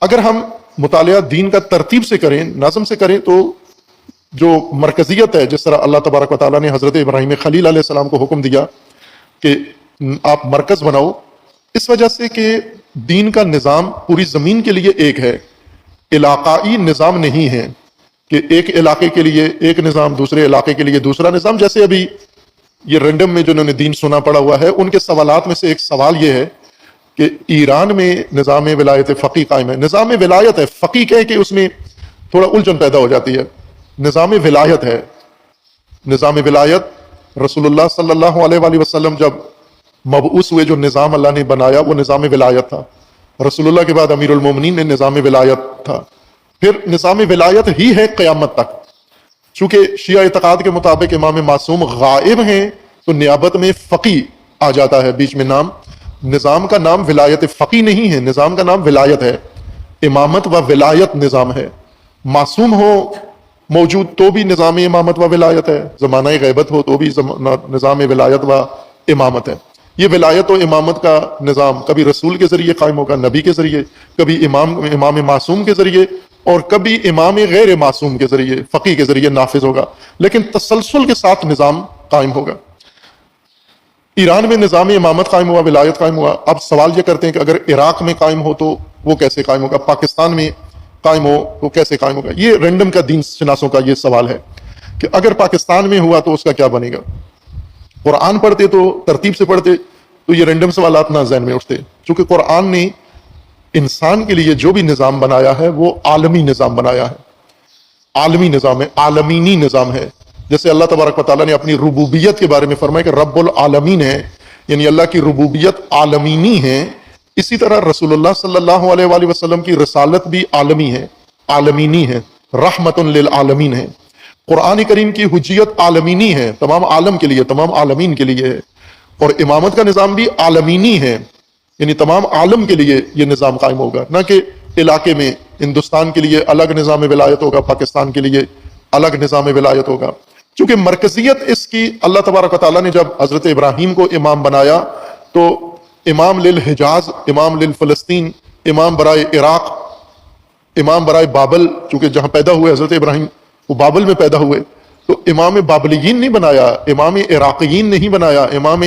اگر ہم مطالعہ دین کا ترتیب سے کریں، نظم سے کریں، تو جو مرکزیت ہے، جس طرح اللہ تبارک و تعالیٰ نے حضرت ابراہیم خلیل علیہ السلام کو حکم دیا کہ آپ مرکز بناؤ، اس وجہ سے کہ دین کا نظام پوری زمین کے لیے ایک ہے، علاقائی نظام نہیں ہے کہ ایک علاقے کے لیے ایک نظام، دوسرے علاقے کے لیے دوسرا نظام. جیسے ابھی یہ رینڈم میں جنہوں نے دین سنا پڑا ہوا ہے، ان کے سوالات میں سے ایک سوال یہ ہے کہ ایران میں نظام ولایت فقیہ قائم ہے. نظام ولایت ہے، فقیہ کہے کہ اس میں تھوڑا الجھن پیدا ہو جاتی ہے. نظام ولایت ہے. نظام ولایت رسول اللہ صلی اللہ علیہ وآلہ وسلم جب مبعوث ہوئے، جو نظام اللہ نے بنایا وہ نظام ولایت تھا. رسول اللہ کے بعد امیر المومنین نے نظام ولایت تھا. پھر نظام ولایت ہی ہے قیامت تک. چونکہ شیعہ اعتقاد کے مطابق امام معصوم غائب ہیں، تو نیابت میں فقیہ آ جاتا ہے بیچ میں نام. نظام کا نام ولایت فقیہ نہیں ہے، نظام کا نام ولایت ہے. امامت و ولایت نظام ہے. معصوم ہو موجود تو بھی نظام امامت و ولایت ہے، زمانہ غیبت ہو تو بھی نظام ولایت و امامت ہے. یہ ولایت و امامت کا نظام کبھی رسول کے ذریعے قائم ہوگا، نبی کے ذریعے، کبھی امام معصوم کے ذریعے، اور کبھی امام غیر معصوم کے ذریعے، فقیہ کے ذریعے نافذ ہوگا، لیکن تسلسل کے ساتھ نظام قائم ہوگا. ایران میں نظام امامت قائم ہوا، ولایت قائم ہوا. اب سوال یہ کرتے ہیں کہ اگر عراق میں قائم ہو تو وہ کیسے قائم ہوگا، پاکستان میں قائم ہو تو کیسے قائم ہوگا. یہ رینڈم کا دین شناسوں کا یہ سوال ہے کہ اگر پاکستان میں ہوا تو اس کا کیا بنے گا. قرآن پڑھتے تو ترتیب سے پڑھتے تو یہ رینڈم سوالات نہ ذہن میں اٹھتے، چونکہ قرآن نے انسان کے لیے جو بھی نظام بنایا ہے وہ عالمی نظام بنایا ہے. عالمی نظام ہے، عالمینی نظام ہے. جیسے اللہ تبارک و تعالیٰ نے اپنی ربوبیت کے بارے میں فرمایا کہ رب العالمین ہے، یعنی اللہ کی ربوبیت عالمینی ہے. اسی طرح رسول اللہ صلی اللہ علیہ وآلہ وسلم کی رسالت بھی عالمی ہے، عالمینی ہے، رحمت للعالمین ہے. قرآن کریم کی حجیت عالمینی ہے، تمام عالم کے لیے، تمام عالمین کے لیے ہے. اور امامت کا نظام بھی عالمینی ہے، یعنی تمام عالم کے لیے یہ نظام قائم ہوگا، نہ کہ علاقے میں. ہندوستان کے لیے الگ نظام ولایت ہوگا، پاکستان کے لیے الگ نظام ولایت ہوگا. چونکہ مرکزیت اس کی اللہ تبارک و تعالیٰ نے جب حضرت ابراہیم کو امام بنایا تو امام للحجاز، امام للفلسطین، امام برائے عراق، امام برائے بابل، چونکہ جہاں پیدا ہوئے حضرت ابراہیم وہ بابل میں پیدا ہوئے، تو امام بابلیین نہیں بنایا، امام عراقیین نہیں بنایا، امام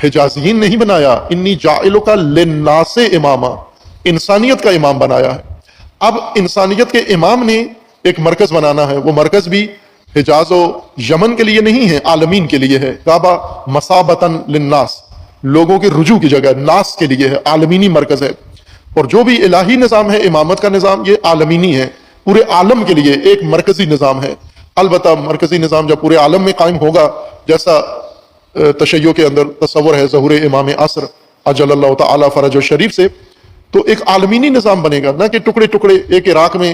حجازیین نہیں بنایا. انی جاعلک للناس اماما، انسانیت کا امام بنایا ہے. اب انسانیت کے امام نے ایک مرکز بنانا ہے، وہ مرکز بھی حجاز و یمن کے لیے نہیں ہے، عالمین کے لیے ہے. کعبہ مثابتاً للناس، لوگوں کے رجوع کی جگہ، ناس کے لیے ہے، عالمینی مرکز ہے. اور جو بھی الہی نظام ہے، امامت کا نظام، یہ عالمینی ہے، پورے عالم کے لیے ایک مرکزی نظام ہے. البتہ مرکزی نظام جب پورے عالم میں قائم ہوگا، جیسا تشیع کے اندر تصور ہے ظہور امام عصر عجل اللہ تعالی فرج شریف سے، تو ایک عالمینی نظام بنے گا، نہ کہ ٹکڑے ٹکڑے. ایک عراق میں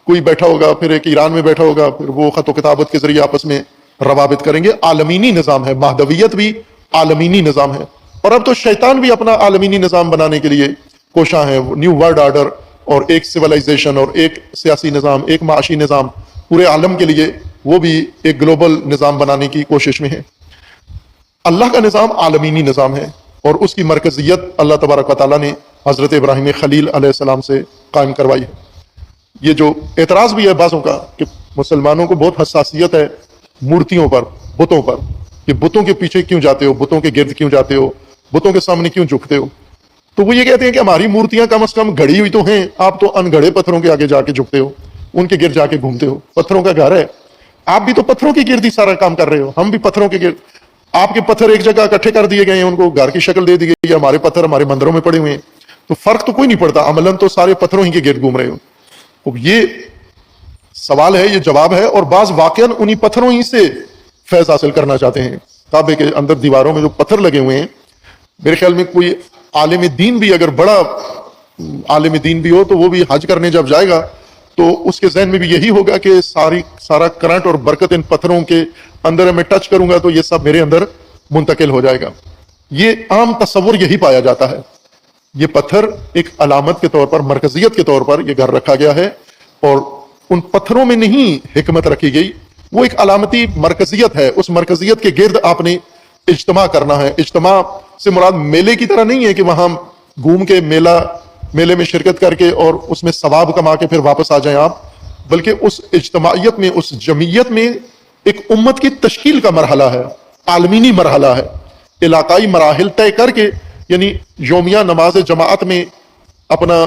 کوئی بیٹھا ہوگا، پھر ایک ایران میں بیٹھا ہوگا، پھر وہ خط و کتابت کے ذریعے آپس میں روابط کریں گے. عالمینی نظام ہے، مہدویت بھی عالمینی نظام ہے. اور اب تو شیطان بھی اپنا عالمینی نظام بنانے کے لیے کوشاں ہے. نیو ورلڈ آرڈر اور ایک سویلائزیشن اور ایک سیاسی نظام، ایک معاشی نظام پورے عالم کے لیے، وہ بھی ایک گلوبل نظام بنانے کی کوشش میں ہے. اللہ کا نظام عالمینی نظام ہے، اور اس کی مرکزیت اللہ تبارک و تعالیٰ نے حضرت ابراہیم خلیل علیہ السلام سے قائم کروائی ہے. یہ جو اعتراض بھی ہے بعضوں کا کہ مسلمانوں کو بہت حساسیت ہے مورتیوں پر، بتوں پر، کہ بتوں کے پیچھے کیوں جاتے ہو، بتوں کے گرد کیوں جاتے ہو، بتوں کے سامنے کیوں جھکتے ہو. تو وہ یہ کہتے ہیں کہ ہماری مورتیاں کم از کم گھڑی ہوئی تو ہیں، آپ تو انگھڑے پتھروں کے آگے جا کے جھکتے ہو، ان کے گرد جا کے گھومتے ہو. پتھروں کا گھر ہے، آپ بھی تو پتھروں کی گرد ہی سارا کام کر رہے ہو، ہم بھی پتھروں کے گرد. آپ کے پتھر ایک جگہ اکٹھے کر دیے گئے ہیں، ان کو گھر کی شکل دے دی گئی ہے، ہمارے پتھر ہمارے مندروں میں پڑے ہوئے ہیں، تو فرق تو کوئی نہیں پڑتا، عملاً تو سارے پتھروں ہی کے گرد گھوم رہے ہو. یہ سوال ہے، یہ جواب ہے. اور بعض واقعاً انہی پتھروں ہی سے فیض حاصل کرنا چاہتے ہیں. کعبے کے اندر دیواروں میں جو پتھر لگے ہوئے ہیں، میرے خیال میں کوئی عالم دین بھی، اگر بڑا عالم دین بھی ہو، تو وہ بھی حج کرنے جب جائے گا تو اس کے ذہن میں بھی یہی ہوگا کہ سارا کرنٹ اور برکت ان پتھروں کے اندر میں ٹچ کروں گا تو یہ سب میرے اندر منتقل ہو جائے گا. یہ عام تصور یہی پایا جاتا ہے. یہ پتھر ایک علامت کے طور پر، مرکزیت کے طور پر یہ گھر رکھا گیا ہے، اور ان پتھروں میں نہیں حکمت رکھی گئی، وہ ایک علامتی مرکزیت ہے. اس مرکزیت کے گرد آپ نے اجتماع کرنا ہے. اجتماع سے مراد میلے کی طرح نہیں ہے کہ وہاں گھوم کے میلہ میلے میں شرکت کر کے اور اس میں ثواب کما کے پھر واپس آ جائیں آپ، بلکہ اس اجتماعیت میں، اس جمعیت میں ایک امت کی تشکیل کا مرحلہ ہے، عالمینی مرحلہ ہے، علاقائی مراحل طے کر کے، یعنی یومیہ نماز جماعت میں اپنا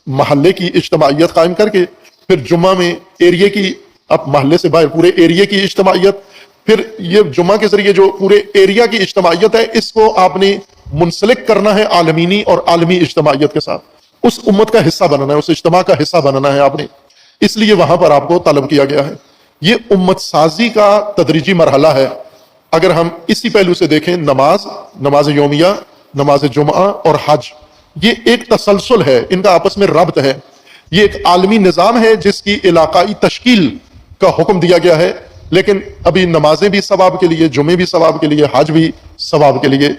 محلے کی اجتماعیت قائم کر کے، پھر جمعہ میں ایریے کی، اب محلے سے باہر پورے ایریے کی اجتماعیت، پھر یہ جمعہ کے ذریعے جو پورے ایریا کی اجتماعیت ہے اس کو آپ نے منسلک کرنا ہے عالمینی اور عالمی اجتماعیت کے ساتھ، اس امت کا حصہ بننا ہے، اس اجتماع کا حصہ بننا ہے آپ نے، اس لیے وہاں پر آپ کو طلب کیا گیا ہے۔ یہ امت سازی کا تدریجی مرحلہ ہے۔ اگر ہم اسی پہلو سے دیکھیں، نماز یومیہ، نماز جمعہ اور حج، یہ ایک تسلسل ہے، ان کا آپس میں ربط ہے، یہ ایک عالمی نظام ہے جس کی علاقائی تشکیل کا حکم دیا گیا ہے، لیکن ابھی نمازیں بھی ثواب کے لیے، جمعے بھی ثواب کے لیے، حج بھی ثواب کے لیے،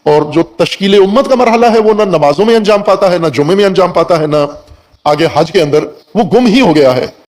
اور جو تشکیل امت کا مرحلہ ہے وہ نہ نمازوں میں انجام پاتا ہے، نہ جمعے میں انجام پاتا ہے، نہ آگے حج کے اندر، وہ گم ہی ہو گیا ہے۔